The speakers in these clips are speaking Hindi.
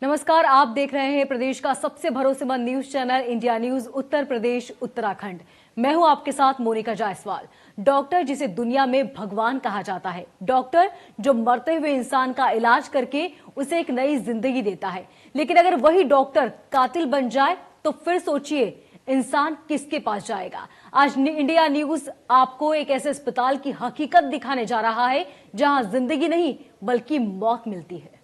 नमस्कार, आप देख रहे हैं प्रदेश का सबसे भरोसेमंद news channel India news Uttar Pradesh Uttarakhand. मैं हूं आपके साथ मोनिका जायसवाल। डॉक्टर जिसे दुनिया में भगवान कहा जाता है, डॉक्टर जो मरते हुए इंसान का इलाज करके उसे एक नई जिंदगी देता है। लेकिन अगर वही डॉक्टर कातिल बन जाए तो फिर सोचिए इंसान किसके पास जाएगा। आज इंडिया न्यूज आपको एक ऐसे अस्पताल की हकीकत दिखाने जा रहा है जहां जिंदगी नहीं बल्कि मौत मिलती है।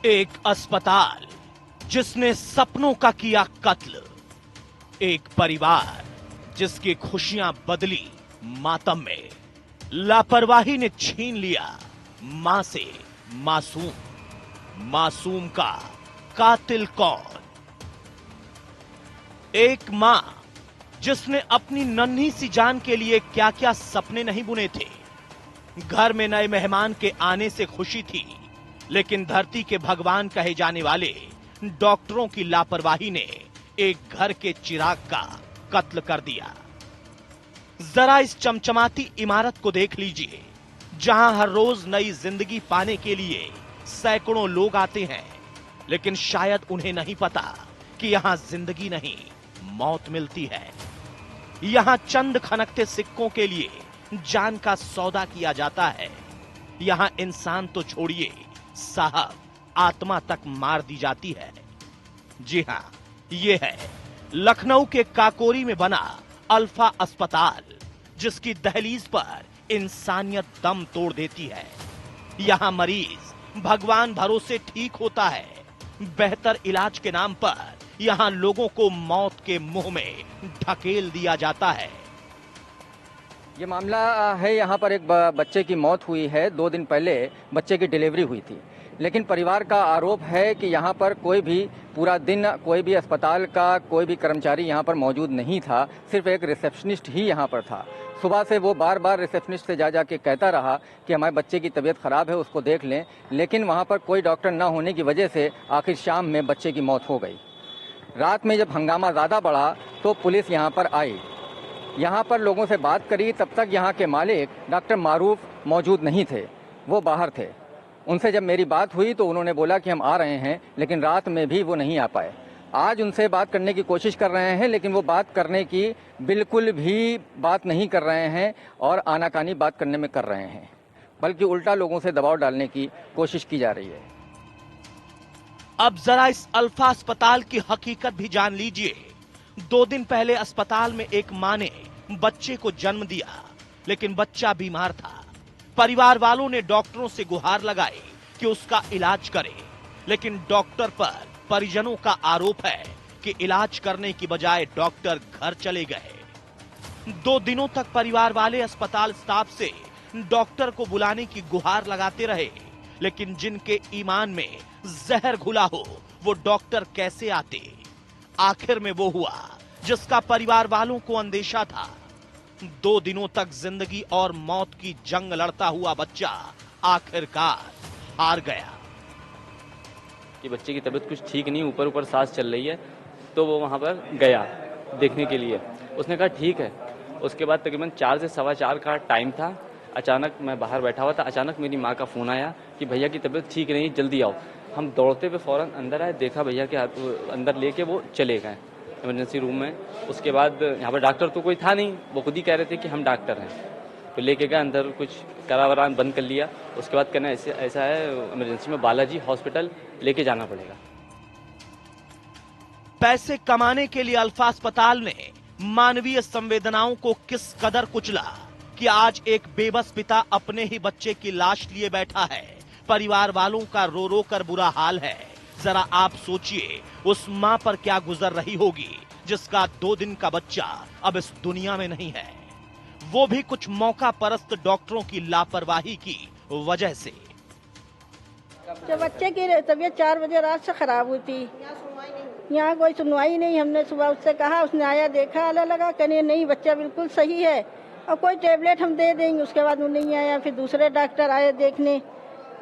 एक अस्पताल जिसने सपनों का किया कत्ल, एक परिवार जिसकी खुशियां बदली मातम में, लापरवाही ने छीन लिया मां से मासूम। मासूम का कातिल कौन? एक मां जिसने अपनी नन्ही सी जान के लिए क्या क्या सपने नहीं बुने थे। घर में नए मेहमान के आने से खुशी थी, लेकिन धरती के भगवान कहे जाने वाले डॉक्टरों की लापरवाही ने एक घर के चिराग का कत्ल कर दिया। जरा इस चमचमाती इमारत को देख लीजिए, जहां हर रोज नई जिंदगी पाने के लिए सैकड़ों लोग आते हैं, लेकिन शायद उन्हें नहीं पता कि यहां जिंदगी नहीं मौत मिलती है। यहां चंद खनकते सिक्कों के लिए जान का सौदा किया जाता है। यहां इंसान तो छोड़िए, साहब आत्मा तक मार दी जाती है। जी हां, यह है लखनऊ के काकोरी में बना अल्फा अस्पताल, जिसकी दहलीज पर इंसानियत दम तोड़ देती है। यहां मरीज भगवान भरोसे ठीक होता है। बेहतर इलाज के नाम पर यहां लोगों को मौत के मुंह में ढकेल दिया जाता है। ये मामला है, यहाँ पर एक बच्चे की मौत हुई है। 2 दिन पहले बच्चे की डिलीवरी हुई थी, लेकिन परिवार का आरोप है कि यहाँ पर कोई भी पूरा दिन कोई भी अस्पताल का कोई भी कर्मचारी यहाँ पर मौजूद नहीं था। सिर्फ एक रिसेप्शनिस्ट ही यहाँ पर था। सुबह से वो बार बार रिसेप्शनिस्ट से जा के कहता रहा कि हमारे बच्चे की तबीयत खराब है, उसको देख लें, लेकिन वहाँ पर कोई डॉक्टर न होने की वजह से आखिर शाम में बच्चे की मौत हो गई। रात में जब हंगामा ज़्यादा बढ़ा तो पुलिस यहाँ पर आई, यहाँ पर लोगों से बात करी। तब तक यहाँ के मालिक डॉक्टर मारूफ मौजूद नहीं थे, वो बाहर थे। उनसे जब मेरी बात हुई तो उन्होंने बोला कि हम आ रहे हैं, लेकिन रात में भी वो नहीं आ पाए। आज उनसे बात करने की कोशिश कर रहे हैं, लेकिन वो बात करने की बिल्कुल भी बात नहीं कर रहे हैं और आनाकानी बात करने में कर रहे हैं, बल्कि उल्टा लोगों से दबाव डालने की कोशिश की जा रही है। अब जरा इस अल्फा अस्पताल की हकीकत भी जान लीजिए। 2 दिन पहले अस्पताल में एक मां ने बच्चे को जन्म दिया, लेकिन बच्चा बीमार था। परिवार वालों ने डॉक्टरों से गुहार लगाई कि उसका इलाज करें, लेकिन डॉक्टर पर परिजनों का आरोप है कि इलाज करने की बजाय डॉक्टर घर चले गए। 2 दिनों तक परिवार वाले अस्पताल स्टाफ से डॉक्टर को बुलाने की गुहार लगाते रहे, लेकिन जिनके ईमान में जहर घुला हो वो डॉक्टर कैसे आते? आखिर में वो हुआ जिसका परिवार वालों को अंदेशा था। 2 दिनों तक जिंदगी और मौत की जंग लड़ता हुआ बच्चा आखिरकार हार गया। कि बच्चे की तबीयत कुछ ठीक नहीं, ऊपर ऊपर सांस चल रही है, तो वो वहाँ पर गया देखने के लिए। उसने कहा ठीक है। उसके बाद तकरीबन 4 से 4:15 का टाइम था। अचानक मैं बाहर बैठा हुआ था, अचानक मेरी माँ का फ़ोन आया कि भैया की तबीयत ठीक नहीं, जल्दी आओ। हम दौड़ते हुए फ़ौरन अंदर आए, देखा भैया के हाथ अंदर लेके वो चले गए इमरजेंसी रूम में। उसके बाद यहाँ पर डॉक्टर तो कोई था नहीं, वो खुद ही कह रहे थे कि हम डॉक्टर हैं, तो लेके गए अंदर, कुछ करावरान बंद कर लिया। उसके बाद कहना ऐसा है इमरजेंसी में बालाजी हॉस्पिटल लेके जाना पड़ेगा। पैसे कमाने के लिए अल्फा अस्पताल ने मानवीय संवेदनाओं को किस कदर कुचला कि आज एक बेबस पिता अपने ही बच्चे की लाश लिए बैठा है। परिवार वालों का रो रो कर बुरा हाल है। जरा आप सोचिए उस मां पर क्या गुजर रही होगी जिसका 2 दिन का बच्चा अब इस दुनिया में नहीं है, वो भी कुछ मौका परस्त डॉक्टरों की लापरवाही की वजह से। जब बच्चे की तबीयत 4 बजे रात से खराब हुई थी, यहाँ कोई सुनवाई नहीं। हमने सुबह उससे कहा, उसने आया, देखा, आला लगा, कहने नहीं बच्चा बिल्कुल सही है और कोई टेबलेट हम दे देंगे। उसके बाद वो नहीं आया। फिर दूसरे डॉक्टर आए देखने,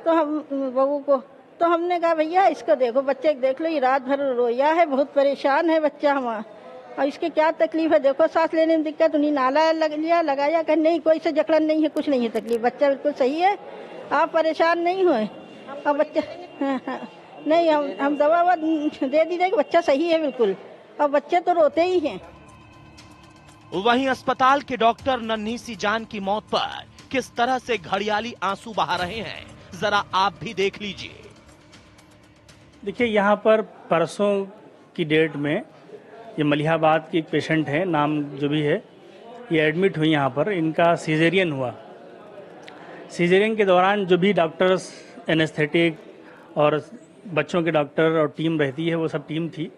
तो हम बहू को, तो हमने कहा भैया इसको देखो, बच्चे को देख लो, ये रात भर रोया है, बहुत परेशान है बच्चा हमारा, और इसके क्या तकलीफ है, देखो सांस लेने में दिक्कत, उन्हीं नाला लगाया। कहीं नहीं, कोई से जकड़न नहीं है, कुछ नहीं है तकलीफ, बच्चा बिल्कुल सही है आप परेशान नहीं हुए। अब बच्चा हाँ, नहीं हम दवा ववा दे दी जाएगी, बच्चा सही है बिल्कुल। अब बच्चे तो रोते ही हैं। वहीं अस्पताल के डॉक्टर नन्ही सी जान की मौत पर किस तरह से घड़ियाली आंसू बहा रहे हैं, जरा आप भी देख लीजिए। देखिए, यहाँ पर परसों की डेट में ये मलिहाबाद की एक पेशेंट है, नाम जो भी है, ये एडमिट हुई यहाँ पर। इनका सीजेरियन हुआ। सीजेरियन के दौरान जो भी डॉक्टर्स, एनेस्थेटिक और बच्चों के डॉक्टर और टीम रहती है, वो सब टीम थी।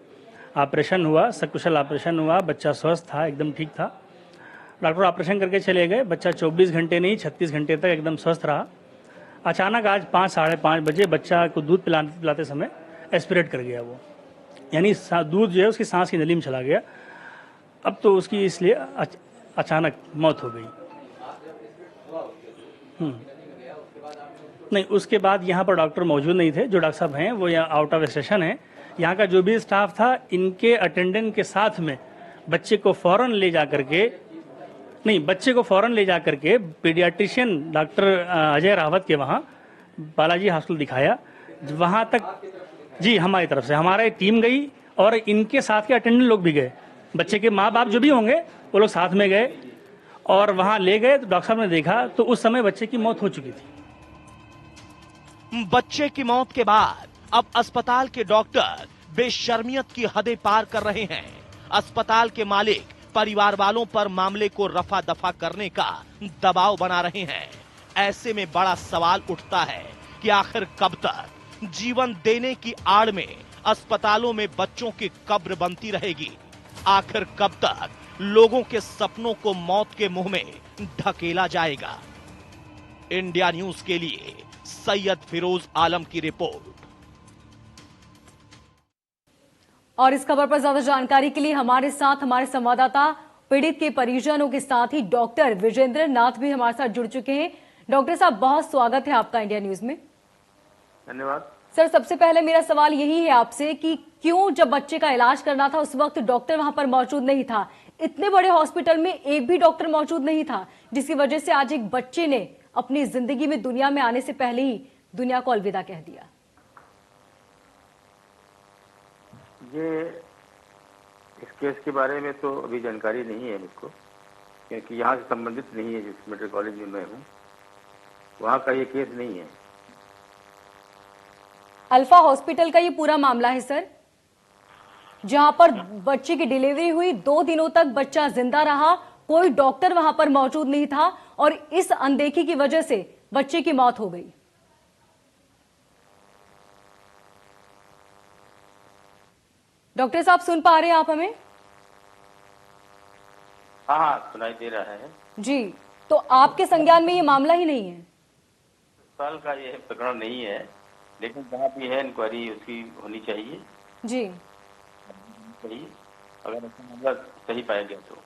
ऑपरेशन हुआ, सकुशल ऑपरेशन हुआ, बच्चा स्वस्थ था, एकदम ठीक था। डॉक्टर ऑपरेशन करके चले गए। बच्चा 24 घंटे नहीं 36 घंटे तक एकदम स्वस्थ रहा। अचानक आज 5 साढ़े 5 बजे बच्चा को दूध पिलाते समय एस्पिरेट कर गया वो, यानी दूध जो है उसकी सांस की नली में चला गया। अब तो उसकी इसलिए अचानक मौत हो गई। नहीं, उसके बाद यहाँ पर डॉक्टर मौजूद नहीं थे। जो डॉक्टर साहब हैं वो यहाँ आउट ऑफ स्टेशन है। यहाँ का जो भी स्टाफ था, इनके अटेंडेंट के साथ में बच्चे को फौरन ले जा करके पीडियाट्रिशियन डॉक्टर अजय रावत के वहाँ बालाजी हॉस्पिटल दिखाया। वहाँ तक जी हमारी तरफ से हमारी टीम गई और इनके साथ के अटेंडेंट लोग भी गए। बच्चे के माँ बाप जो भी होंगे वो लोग साथ में गए और वहाँ ले गए। तो डॉक्टर साहब ने देखा तो उस समय बच्चे की मौत हो चुकी थी। बच्चे की मौत के बाद अब अस्पताल के डॉक्टर बेशर्मियत की हदें पार कर रहे हैं। अस्पताल के मालिक परिवार वालों पर मामले को रफा दफा करने का दबाव बना रहे हैं। ऐसे में बड़ा सवाल उठता है कि आखिर कब तक जीवन देने की आड़ में अस्पतालों में बच्चों की कब्र बनती रहेगी? आखिर कब तक लोगों के सपनों को मौत के मुंह में ढकेला जाएगा? इंडिया न्यूज के लिए सैयद फिरोज आलम की रिपोर्ट। और इस खबर पर ज्यादा जानकारी के लिए हमारे साथ हमारे संवाददाता पीड़ित के परिजनों के साथ ही डॉक्टर विजेंद्र नाथ भी हमारे साथ जुड़ चुके हैं। डॉक्टर साहब, बहुत स्वागत है आपका इंडिया न्यूज में। धन्यवाद सर, सबसे पहले मेरा सवाल यही है आपसे कि क्यों जब बच्चे का इलाज करना था उस वक्त डॉक्टर वहां पर मौजूद नहीं था? इतने बड़े हॉस्पिटल में एक भी डॉक्टर मौजूद नहीं था, जिसकी वजह से आज एक बच्चे ने अपनी जिंदगी में दुनिया में आने से पहले ही दुनिया को अलविदा कह दिया। ये इस केस के बारे में तो अभी जानकारी नहीं है मुझको, क्योंकि यहाँ से संबंधित नहीं है। जिस मेडिकल कॉलेज में मैं हूँ वहाँ का ये केस नहीं है। अल्फा हॉस्पिटल का ये पूरा मामला है सर, जहां पर बच्चे की डिलीवरी हुई, 2 दिनों तक बच्चा जिंदा रहा, कोई डॉक्टर वहां पर मौजूद नहीं था और इस अनदेखी की वजह से बच्चे की मौत हो गई। डॉक्टर साहब, सुन पा रहे हैं आप हमें? हाँ, सुनाई दे रहा है जी, तो आपके संज्ञान में ये मामला ही नहीं है? साल का ये प्रकरण नहीं है, लेकिन जहाँ भी है इंक्वायरी उसकी होनी चाहिए। जी, सही, अगर ऐसा मामला सही पाया गया तो।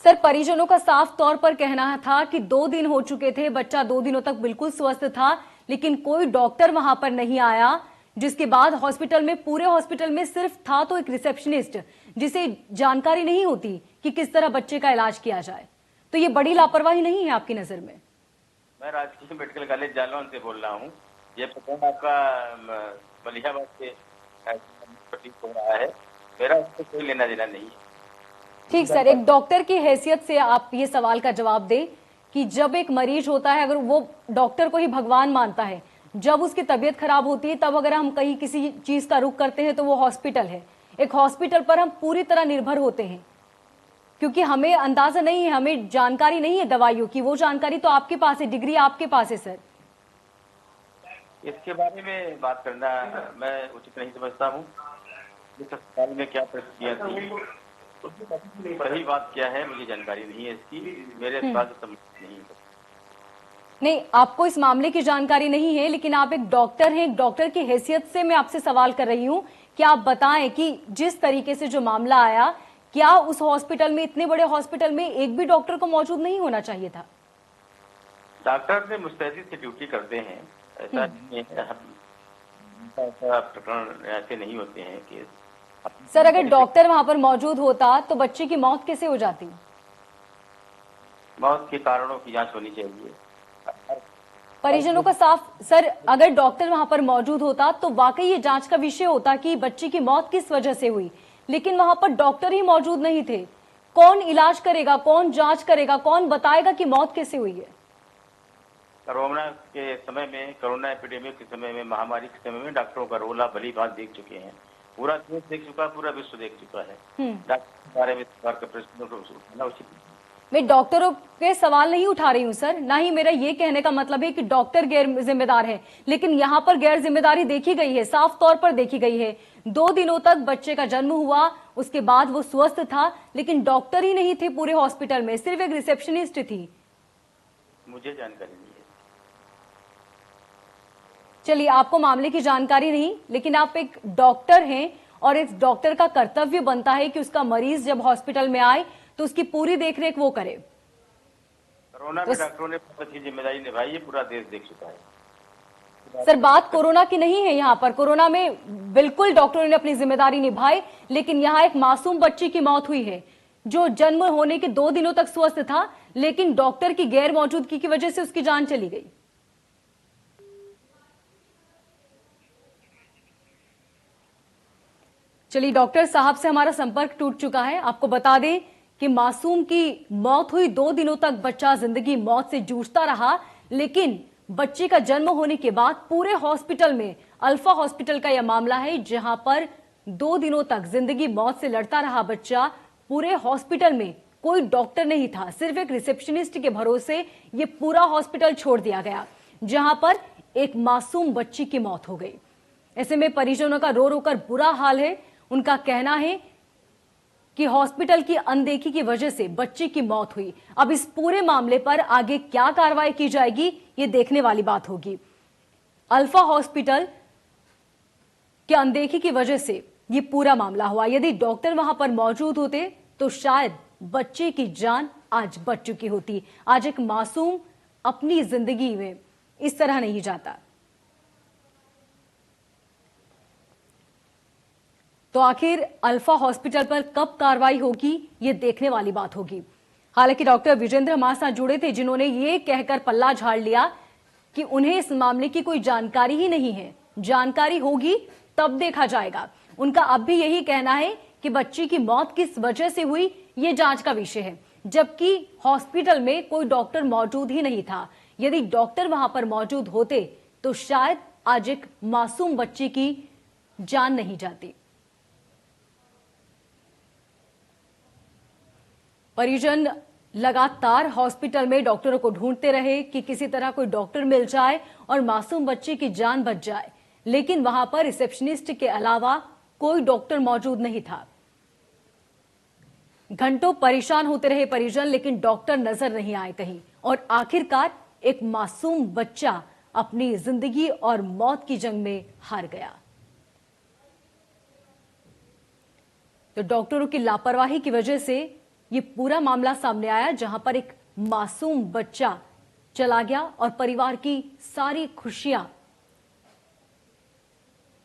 सर, परिजनों का साफ तौर पर कहना था कि 2 दिन हो चुके थे, बच्चा 2 दिनों तक बिल्कुल स्वस्थ था, लेकिन कोई डॉक्टर वहां पर नहीं आया, जिसके बाद हॉस्पिटल में, पूरे हॉस्पिटल में सिर्फ था तो एक रिसेप्शनिस्ट, जिसे जानकारी नहीं होती कि किस तरह बच्चे का इलाज किया जाए। तो ये बड़ी लापरवाही नहीं है आपकी नजर में? मैं राजकीय मेडिकल कॉलेज जालौन से बोल रहा हूँ। ये प्रकरण आपका मलिहाबाद से प्रतीत हो रहा है। मेरा उससे कोई लेना देना नहीं है। ठीक सर, एक डॉक्टर की हैसियत से आप ये सवाल का जवाब दें कि जब एक मरीज होता है, अगर वो डॉक्टर को ही भगवान मानता है, जब उसकी तबीयत खराब होती है, तब अगर हम कहीं किसी चीज का रुख करते हैं तो वो हॉस्पिटल है। एक हॉस्पिटल पर हम पूरी तरह निर्भर होते हैं, क्योंकि हमें अंदाजा नहीं है, हमें जानकारी नहीं है दवाइयों की। वो जानकारी तो आपके पास है, डिग्री आपके पास है सर। इसके बारे में बात करना मैं उचित नहीं समझता हूँ। इस अस्पताल में क्या परिस्थितियाँ थी, सही बात क्या है, मुझे जानकारी नहीं है इसकी। मेरे पास संबंधित नहीं है। नहीं, आपको इस मामले की जानकारी नहीं है, लेकिन आप एक डॉक्टर हैं। एक डॉक्टर की हैसियत से मैं आपसे सवाल कर रही हूँ कि आप बताएं कि जिस तरीके से जो मामला आया, क्या उस हॉस्पिटल में, इतने बड़े हॉस्पिटल में, एक भी डॉक्टर को मौजूद नहीं होना चाहिए था? डॉक्टर ने मुस्तैदी से ड्यूटी करते हैं, ऐसा नहीं है। ऐसा प्रकरण ऐसे नहीं होते हैं केस। सर, अगर डॉक्टर वहां पर मौजूद होता तो बच्चे की मौत कैसे हो जाती? मौत के कारणों की जांच होनी चाहिए। परिजनों का साफ सर, अगर डॉक्टर वहां पर मौजूद होता तो वाकई ये जांच का विषय होता कि बच्ची की मौत किस वजह से हुई, लेकिन वहां पर डॉक्टर ही मौजूद नहीं थे। कौन इलाज करेगा, कौन जांच करेगा, कौन बताएगा कि मौत कैसे हुई है? कोरोना के समय में, कोरोना एपिडेमिक के समय में, महामारी के समय में डॉक्टरों का रोल आप भली बात देख चुके हैं। पूरा देश देख चुका है, पूरा विश्व देख चुका है। डॉक्टर के बारे में सरकार का प्रश्न उठाना उचित नहीं। मैं डॉक्टरों के सवाल नहीं उठा रही हूं सर, ना ही मेरा ये कहने का मतलब है कि डॉक्टर गैर जिम्मेदार है, लेकिन यहाँ पर गैर जिम्मेदारी देखी गई है, साफ तौर पर देखी गई है। 2 दिनों तक बच्चे का जन्म हुआ, उसके बाद वो स्वस्थ था, लेकिन डॉक्टर ही नहीं थे पूरे हॉस्पिटल में, सिर्फ एक रिसेप्शनिस्ट थी। मुझे जानकारी नहीं है। चलिए, आपको मामले की जानकारी नहीं, लेकिन आप एक डॉक्टर हैं और इस डॉक्टर का कर्तव्य बनता है कि उसका मरीज जब हॉस्पिटल में आए तो उसकी पूरी देखरेख वो करे। कोरोना में डॉक्टरों ने बहुत अच्छी जिम्मेदारी निभाई है, पूरा देश देख चुका है। सर, बात कोरोना की नहीं है यहाँ पर, कोरोना में बिल्कुल डॉक्टरों ने अपनी जिम्मेदारी निभाई, लेकिन यहाँ एक मासूम बच्ची की मौत हुई है जो जन्म होने के 2 दिनों तक स्वस्थ था, लेकिन डॉक्टर की गैर मौजूदगी की वजह से उसकी जान चली गई। चलिए, डॉक्टर साहब से हमारा संपर्क टूट चुका है। आपको बता दें कि मासूम की मौत हुई, 2 दिनों तक बच्चा जिंदगी मौत से जूझता रहा, लेकिन बच्चे का जन्म होने के बाद पूरे हॉस्पिटल में, अल्फा हॉस्पिटल का यह मामला है जहां पर 2 दिनों तक जिंदगी मौत से लड़ता रहा बच्चा। पूरे हॉस्पिटल में कोई डॉक्टर नहीं था, सिर्फ एक रिसेप्शनिस्ट के भरोसे ये पूरा हॉस्पिटल छोड़ दिया गया, जहां पर एक मासूम बच्ची की मौत हो गई। ऐसे में परिजनों का रो रो कर बुरा हाल है। उनका कहना है कि हॉस्पिटल की अनदेखी की वजह से बच्चे की मौत हुई। अब इस पूरे मामले पर आगे क्या कार्रवाई की जाएगी, ये देखने वाली बात होगी। अल्फा हॉस्पिटल की अनदेखी की वजह से ये पूरा मामला हुआ। यदि डॉक्टर वहां पर मौजूद होते तो शायद बच्चे की जान आज बच चुकी होती। आज एक मासूम अपनी जिंदगी में इस तरह नहीं जाता। तो आखिर अल्फा हॉस्पिटल पर कब कार्रवाई होगी, ये देखने वाली बात होगी। हालांकि डॉक्टर विजेंद्र हमारे साथ जुड़े थे, जिन्होंने ये कहकर पल्ला झाड़ लिया कि उन्हें इस मामले की कोई जानकारी ही नहीं है, जानकारी होगी तब देखा जाएगा। उनका अब भी यही कहना है कि बच्ची की मौत किस वजह से हुई, ये जांच का विषय है, जबकि हॉस्पिटल में कोई डॉक्टर मौजूद ही नहीं था। यदि डॉक्टर वहां पर मौजूद होते तो शायद आज एक मासूम बच्ची की जान नहीं जाती। परिजन लगातार हॉस्पिटल में डॉक्टरों को ढूंढते रहे कि किसी तरह कोई डॉक्टर मिल जाए और मासूम बच्चे की जान बच जाए, लेकिन वहां पर रिसेप्शनिस्ट के अलावा कोई डॉक्टर मौजूद नहीं था। घंटों परेशान होते रहे परिजन, लेकिन डॉक्टर नजर नहीं आए कहीं, और आखिरकार एक मासूम बच्चा अपनी जिंदगी और मौत की जंग में हार गया। तो डॉक्टरों की लापरवाही की वजह से ये पूरा मामला सामने आया, जहां पर एक मासूम बच्चा चला गया और परिवार की सारी खुशियां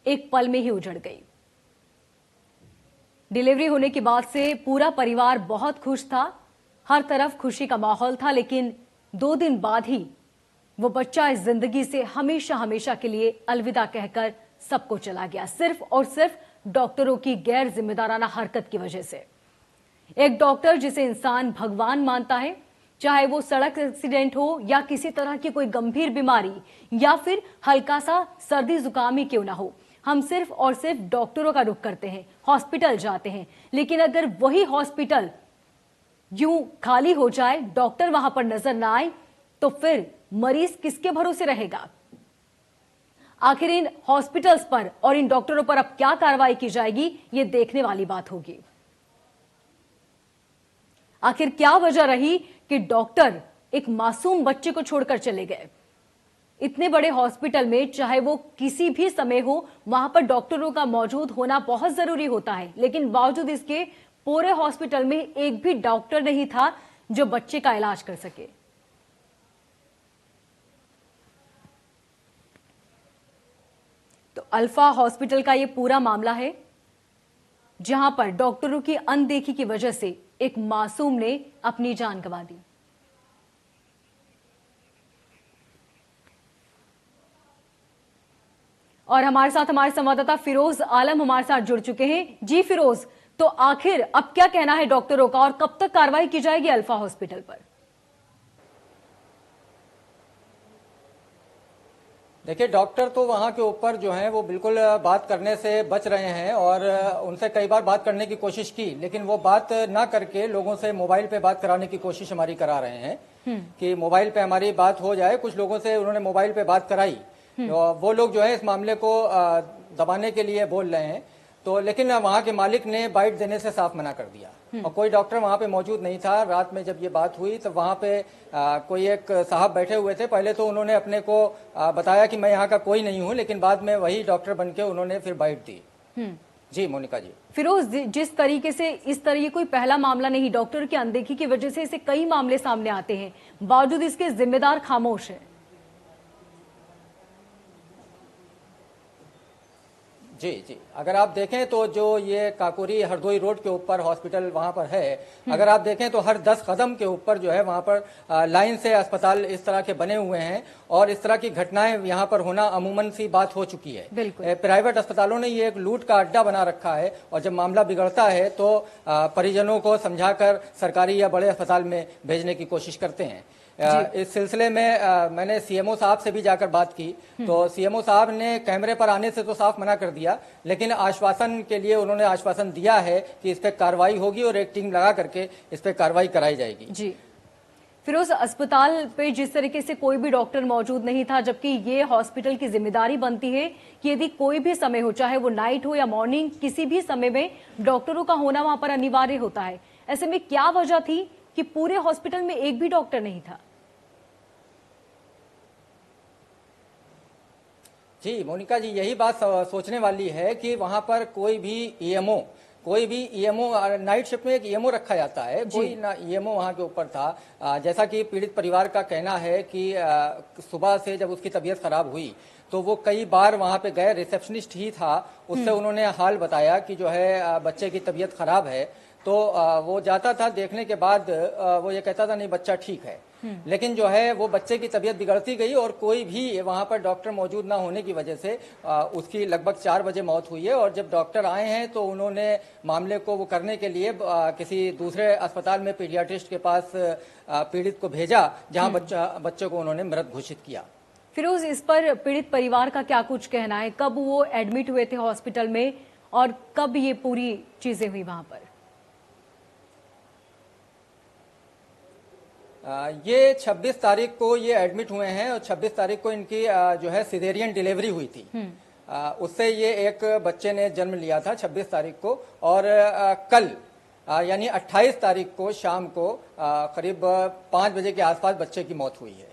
एक पल में ही उजड़ गई। डिलीवरी होने के बाद से पूरा परिवार बहुत खुश था, हर तरफ खुशी का माहौल था, लेकिन 2 दिन बाद ही वो बच्चा इस जिंदगी से हमेशा हमेशा के लिए अलविदा कहकर सबको चला गया, सिर्फ और सिर्फ डॉक्टरों की गैर जिम्मेदाराना हरकत की वजह से। एक डॉक्टर जिसे इंसान भगवान मानता है, चाहे वो सड़क एक्सीडेंट हो या किसी तरह की कोई गंभीर बीमारी या फिर हल्का सा सर्दी जुकाम ही क्यों ना हो, हम सिर्फ और सिर्फ डॉक्टरों का रुख करते हैं, हॉस्पिटल जाते हैं। लेकिन अगर वही हॉस्पिटल यूं खाली हो जाए, डॉक्टर वहां पर नजर ना आए, तो फिर मरीज किसके भरोसे रहेगा? आखिर इन हॉस्पिटल्स पर और इन डॉक्टरों पर अब क्या कार्रवाई की जाएगी, ये देखने वाली बात होगी। आखिर क्या वजह रही कि डॉक्टर एक मासूम बच्चे को छोड़कर चले गए? इतने बड़े हॉस्पिटल में चाहे वो किसी भी समय हो, वहां पर डॉक्टरों का मौजूद होना बहुत जरूरी होता है, लेकिन बावजूद इसके पूरे हॉस्पिटल में एक भी डॉक्टर नहीं था जो बच्चे का इलाज कर सके। तो अल्फा हॉस्पिटल का ये पूरा मामला है, जहां पर डॉक्टरों की अनदेखी की वजह से एक मासूम ने अपनी जान गंवा दी। और हमारे साथ हमारे संवाददाता फिरोज आलम हमारे साथ जुड़ चुके हैं। जी फिरोज, तो आखिर अब क्या कहना है डॉक्टरों का और कब तक कार्रवाई की जाएगी अल्फा हॉस्पिटल पर? देखिए, डॉक्टर तो वहाँ के ऊपर जो है वो बिल्कुल बात करने से बच रहे हैं और उनसे कई बार बात करने की कोशिश की, लेकिन वो बात ना करके लोगों से मोबाइल पे बात कराने की कोशिश हमारी करा रहे हैं कि मोबाइल पे हमारी बात हो जाए। कुछ लोगों से उन्होंने मोबाइल पे बात कराई, तो वो लोग जो है इस मामले को दबाने के लिए बोल रहे हैं। तो लेकिन वहाँ के मालिक ने बाइट देने से साफ मना कर दिया और कोई डॉक्टर वहाँ पे मौजूद नहीं था। रात में जब ये बात हुई तो वहाँ पे कोई एक साहब बैठे हुए थे। पहले तो उन्होंने अपने को बताया कि मैं यहाँ का कोई नहीं हूँ, लेकिन बाद में वही डॉक्टर बनके उन्होंने फिर बाइट दी। जी मोनिका जी। फिरोज, जिस तरीके से इस तरह कोई पहला मामला नहीं, डॉक्टर की अनदेखी की वजह से इसे कई मामले सामने आते हैं, बावजूद इसके जिम्मेदार खामोश है। जी जी, अगर आप देखें तो जो ये काकोरी हरदोई रोड के ऊपर हॉस्पिटल वहाँ पर है, अगर आप देखें तो हर 10 कदम के ऊपर जो है वहाँ पर लाइन से अस्पताल इस तरह के बने हुए हैं और इस तरह की घटनाएं यहाँ पर होना अमूमन सी बात हो चुकी है। प्राइवेट अस्पतालों ने ये एक लूट का अड्डा बना रखा है और जब मामला बिगड़ता है तो परिजनों को समझाकर सरकारी या बड़े अस्पताल में भेजने की कोशिश करते हैं। इस सिलसिले में मैंने सीएमओ साहब से भी जाकर बात की, तो सीएमओ साहब ने कैमरे पर आने से तो साफ मना कर दिया, लेकिन आश्वासन के लिए उन्होंने आश्वासन दिया है कि इस पे कार्रवाई होगी और एक टीम लगा करके इस पे कार्रवाई कराई जाएगी। जी फिरोज, अस्पताल पे जिस तरीके से कोई भी डॉक्टर मौजूद नहीं था, जबकि ये हॉस्पिटल की जिम्मेदारी बनती है कि यदि कोई भी समय हो, चाहे वो नाइट हो या मॉर्निंग, किसी भी समय में डॉक्टरों का होना वहां पर अनिवार्य होता है। ऐसे में क्या वजह थी कि पूरे हॉस्पिटल में एक भी डॉक्टर नहीं था? जी मोनिका जी, यही बात सोचने वाली है कि वहां पर कोई भी ईएमओ नाइट शिफ्ट में एक ईएमओ रखा जाता है, कोई ना ईएमओ वहां के ऊपर था। जैसा कि पीड़ित परिवार का कहना है कि सुबह से जब उसकी तबीयत खराब हुई तो वो कई बार वहां पे गए, रिसेप्शनिस्ट ही था, उससे उन्होंने हाल बताया कि जो है बच्चे की तबीयत खराब है, तो वो जाता था। देखने के बाद वो ये कहता था नहीं बच्चा ठीक है, लेकिन जो है वो बच्चे की तबीयत बिगड़ती गई और कोई भी वहां पर डॉक्टर मौजूद ना होने की वजह से उसकी लगभग 4 बजे मौत हुई है। और जब डॉक्टर आए हैं तो उन्होंने मामले को वो करने के लिए किसी दूसरे अस्पताल में पीडियाट्रिस्ट के पास पीड़ित को भेजा, जहां बच्चे को उन्होंने मृत घोषित किया। फिरोज, इस पर पीड़ित परिवार का क्या कुछ कहना है? कब वो एडमिट हुए थे हॉस्पिटल में और कब ये पूरी चीजें हुई वहां पर? ये 26 तारीख को ये एडमिट हुए हैं और 26 तारीख को इनकी जो है सिजेरियन डिलीवरी हुई थी। उससे ये एक बच्चे ने जन्म लिया था 26 तारीख को, और कल यानी 28 तारीख को शाम को करीब 5 बजे के आसपास बच्चे की मौत हुई है।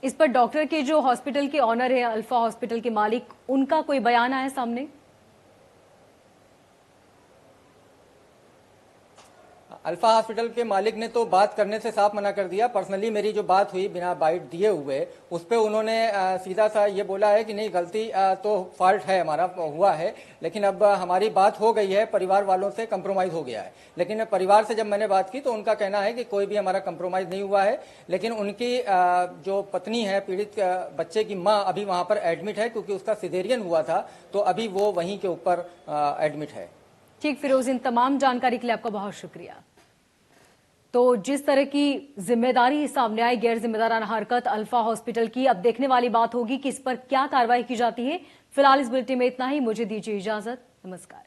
इस पर डॉक्टर के जो हॉस्पिटल के ऑनर है, अल्फा हॉस्पिटल के मालिक, उनका कोई बयान आया सामने? अल्फा हॉस्पिटल के मालिक ने तो बात करने से साफ मना कर दिया। पर्सनली मेरी जो बात हुई बिना बाइट दिए हुए, उस पे उन्होंने सीधा सा ये बोला है कि नहीं गलती तो फॉल्ट है हमारा हुआ है, लेकिन अब हमारी बात हो गई है, परिवार वालों से कंप्रोमाइज हो गया है। लेकिन परिवार से जब मैंने बात की तो उनका कहना है कि कोई भी हमारा कंप्रोमाइज नहीं हुआ है, लेकिन उनकी जो पत्नी है, पीड़ित बच्चे की माँ अभी वहां पर एडमिट है क्योंकि उसका सिजेरियन हुआ था, तो अभी वो वहीं के ऊपर एडमिट है। ठीक फिरोज, इन तमाम जानकारी के लिए आपका बहुत शुक्रिया। तो जिस तरह की जिम्मेदारी सामने आई, गैर जिम्मेदाराना हरकत अल्फा हॉस्पिटल की, अब देखने वाली बात होगी कि इस पर क्या कार्रवाई की जाती है। फिलहाल इस बुलेटिन में इतना ही, मुझे दीजिए इजाजत, नमस्कार।